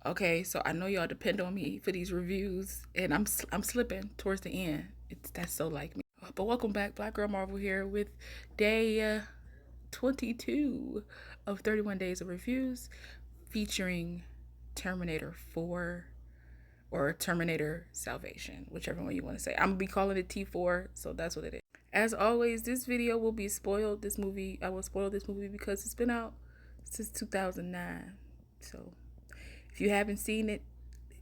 Okay, so I know y'all depend on me for these reviews, and I'm slipping towards the end. That's so like me. But welcome back, Blackgirlmarvel here with day 22 of 31 days of reviews, featuring Terminator 4 or Terminator Salvation, whichever one you want to say. I'm gonna be calling it T4, so that's what it is. As always, this video will be spoiled. I will spoil this movie because it's been out since 2009. So if you haven't seen it,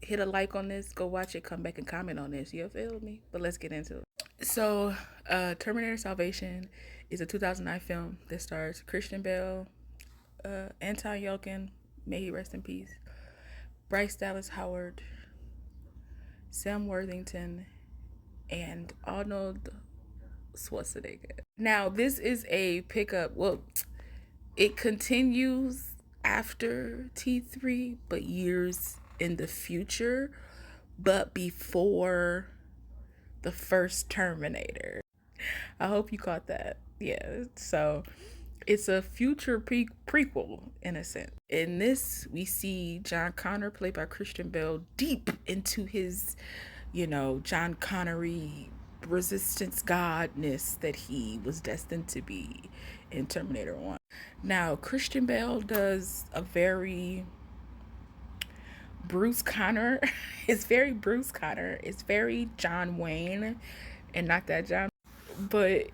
hit a like on this, go watch it, come back and comment on this. You feel me? But let's get into it. So, Terminator Salvation is a 2009 film that stars Christian Bale, Anton Yelkin, may he rest in peace, Bryce Dallas Howard, Sam Worthington, and Arnold Schwarzenegger. Now, this is a pickup. Well, it continues after T3, but years in the future, but before the first Terminator. I hope you caught that. Yeah, so it's a future prequel in a sense. In this, we see John Connor, played by Christian Bale, deep into his, John Connery resistance godness that he was destined to be in Terminator 1. Now, Christian Bale does a very Bruce Connor. It's very Bruce Connor. It's very John Wayne and not that John. But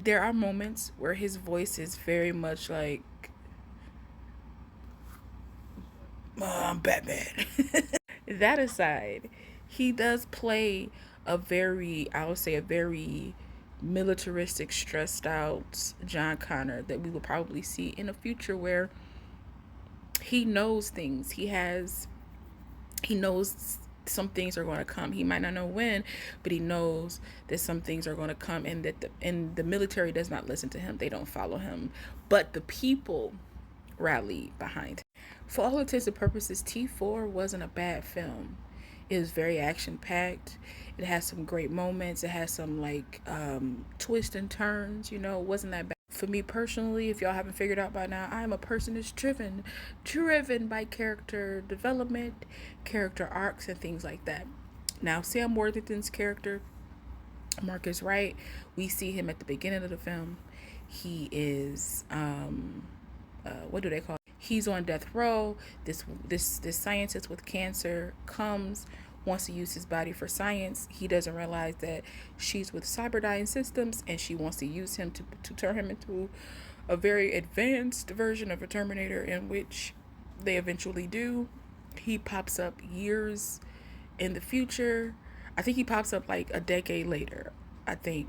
there are moments where his voice is very much like, I'm Batman. That aside, he does play I would say, a very militaristic, stressed out John Connor that we will probably see in the future, where he knows things. He knows some things are going to come. He might not know when, but he knows that some things are going to come, and that the military does not listen to him. They don't follow him, but the people rally behind him. For all intents and purposes, T4 wasn't a bad film. It was very action packed. It has some great moments. It has some twists and turns. It wasn't that bad. For me personally, if y'all haven't figured out by now, I am a person that's driven by character development, character arcs, and things like that. Now, Sam Worthington's character, Marcus Wright, we see him at the beginning of the film. He is, what do they call it? He's on death row. This scientist with cancer wants to use his body for science. He doesn't realize that she's with Cyberdyne Systems, and she wants to use him to turn him into a very advanced version of a Terminator, in which they eventually do. He pops up years in the future. I think he pops up like a decade later, I think.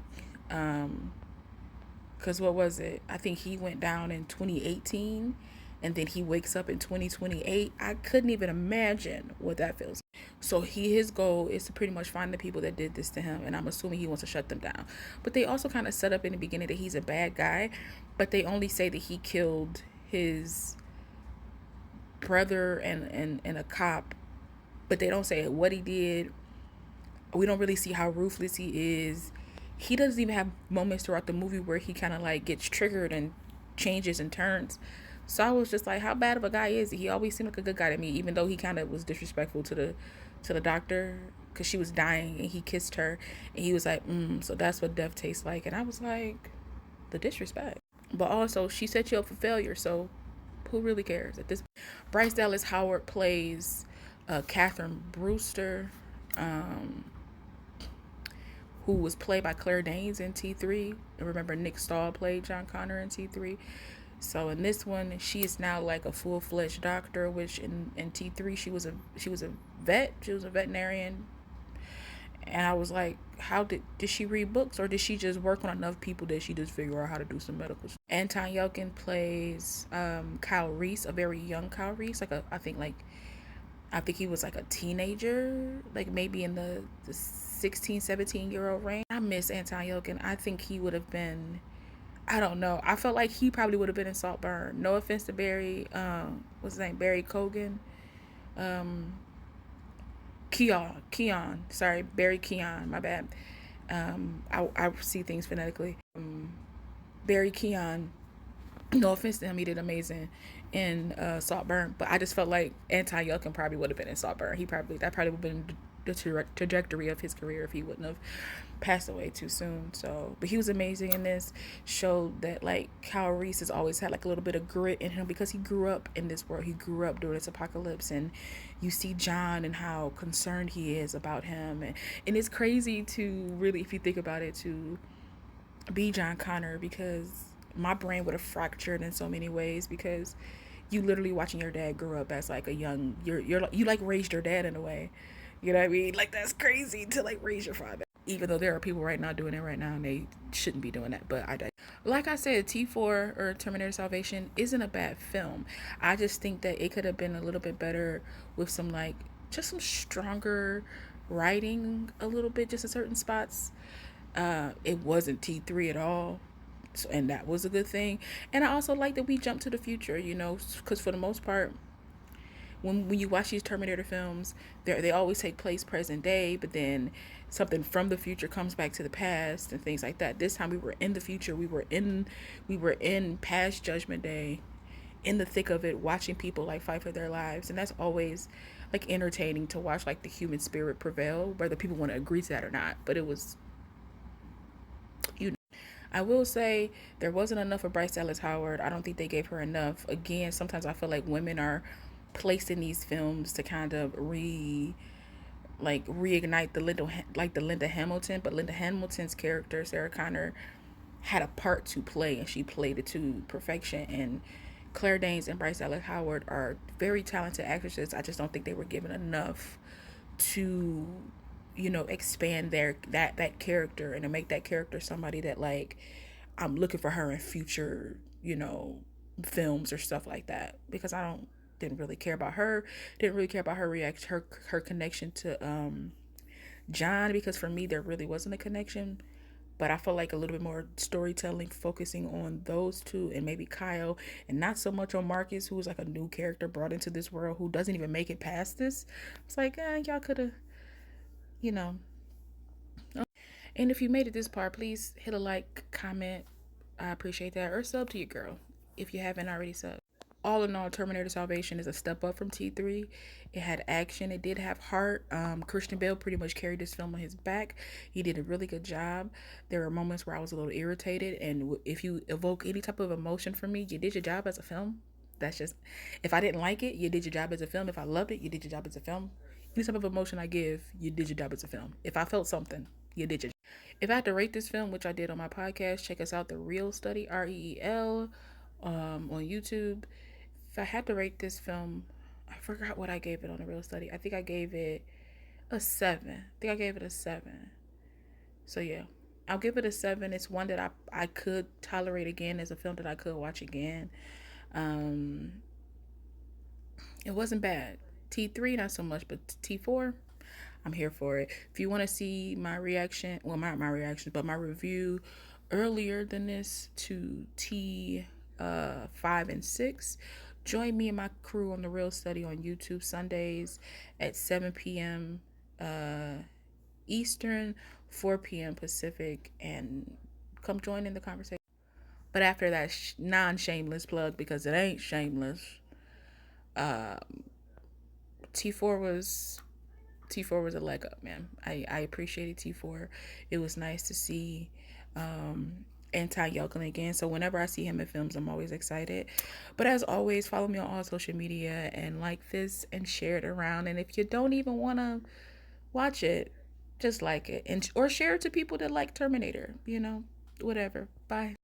Because what was it? I think he went down in 2018, and then he wakes up in 2028. I couldn't even imagine what that feels like. So his goal is to pretty much find the people that did this to him, and I'm assuming he wants to shut them down. But they also kind of set up in the beginning that he's a bad guy, but they only say that he killed his brother and a cop, but they don't say what he did. We don't really see how ruthless he is. He doesn't even have moments throughout the movie where he kind of like gets triggered and changes and turns. So I was just like, how bad of a guy is he? He always seemed like a good guy to me, even though he kind of was disrespectful to the doctor, because she was dying and he kissed her, and he was like, so that's what death tastes like. And I was like, the disrespect. But also, she set you up for failure, so who really cares at this? Bryce Dallas Howard plays Catherine Brewster, who was played by Claire Danes in T3. And remember, Nick Stahl played John Connor in T3. So in this one, she is now like a full-fledged doctor, which in T3 she was a vet. She was a veterinarian. And I was like, how did she read books, or did she just work on enough people that she just figure out how to do some medical stuff? Anton Yelkin plays Kyle Reese, a very young Kyle Reese, I think he was like a teenager, like maybe in the 16, 17-year-old range. I miss Anton Yelkin. I think he would have been, I don't know. I felt like he probably would have been in Saltburn. No offense to Barry, what's his name? Barry Cogan. Barry Keon, my bad. I see things phonetically. Barry Keon, no offense to him, he did amazing in Saltburn, but I just felt like Anton Yelkin probably would have been in Saltburn. That probably would have been the trajectory of his career if he wouldn't have passed away too soon. So, but he was amazing in this. Showed that like Kyle Reese has always had like a little bit of grit in him because he grew up in this world. He grew up during this apocalypse, and you see John and how concerned he is about him, and it's crazy to really, if you think about it, to be John Connor, because my brain would have fractured in so many ways because you literally watching your dad grow up as like a young you like raised your dad in a way. You know what I mean? Like that's crazy to like raise your father. Even though there are people right now doing it right now and they shouldn't be doing that, but like I said, T4 or Terminator Salvation isn't a bad film. I just think that it could have been a little bit better with some like just some stronger writing a little bit, just in certain spots. It wasn't T3 at all. So, and that was a good thing. And I also like that we jumped to the future, you know, because for the most part, when you watch these Terminator films, they always take place present day, but then something from the future comes back to the past and things like that. This time we were in the future. We were in past Judgment Day, in the thick of it, watching people like fight for their lives, and that's always like entertaining to watch, like the human spirit prevail, whether people want to agree to that or not. But it was, you know. I will say there wasn't enough of Bryce Dallas Howard. I don't think they gave her enough. Again, sometimes I feel like women are placed in these films to kind of reignite the Linda Hamilton, but Linda Hamilton's character Sarah Connor had a part to play, and she played it to perfection. And Claire Danes and Bryce Dallas Howard are very talented actresses. I just don't think they were given enough to, you know, expand that character and to make that character somebody that like I'm looking for her in future, you know, films or stuff like that, because I don't didn't really care about her. Didn't really care about her connection to John, because for me there really wasn't a connection. But I felt like a little bit more storytelling focusing on those two and maybe Kyle, and not so much on Marcus, who was like a new character brought into this world who doesn't even make it past this. It's like, y'all could have, you know. And if you made it this part, please hit a like, comment. I appreciate that. Or sub to your girl if you haven't already subbed. All in all, Terminator Salvation is a step up from T3. It had action. It did have heart. Christian Bale pretty much carried this film on his back. He did a really good job. There were moments where I was a little irritated, and if you evoke any type of emotion from me, you did your job as a film. That's just, if I didn't like it, you did your job as a film. If I loved it, you did your job as a film. Any type of emotion I give, you did your job as a film. If I felt something, you did your job. If I had to rate this film, which I did on my podcast, check us out, The Real Study, REEL, on YouTube. If I had to rate this film, I forgot what I gave it on The Real Study. I think I gave it a 7. I think I gave it a 7. So yeah, I'll give it a 7. It's one that I could tolerate again. As a film that I could watch again. Um, it wasn't bad. T3 not so much, but T4, I'm here for it. If you want to see my reaction, well, not my reaction, but my review earlier than this to T5 and 6, join me and my crew on The Real Study on YouTube Sundays at 7 p.m. Eastern, 4 p.m. Pacific, and come join in the conversation. But after that non-shameless plug, because it ain't shameless, uh, T4 was T4 was a leg up, man. I appreciated T4. It was nice to see Anton Yelkin again. So whenever I see him in films, I'm always excited. But as always, follow me on all social media and like this and share it around. And if you don't even want to watch it, just like it, and or share it to people that like Terminator, you know, whatever. Bye.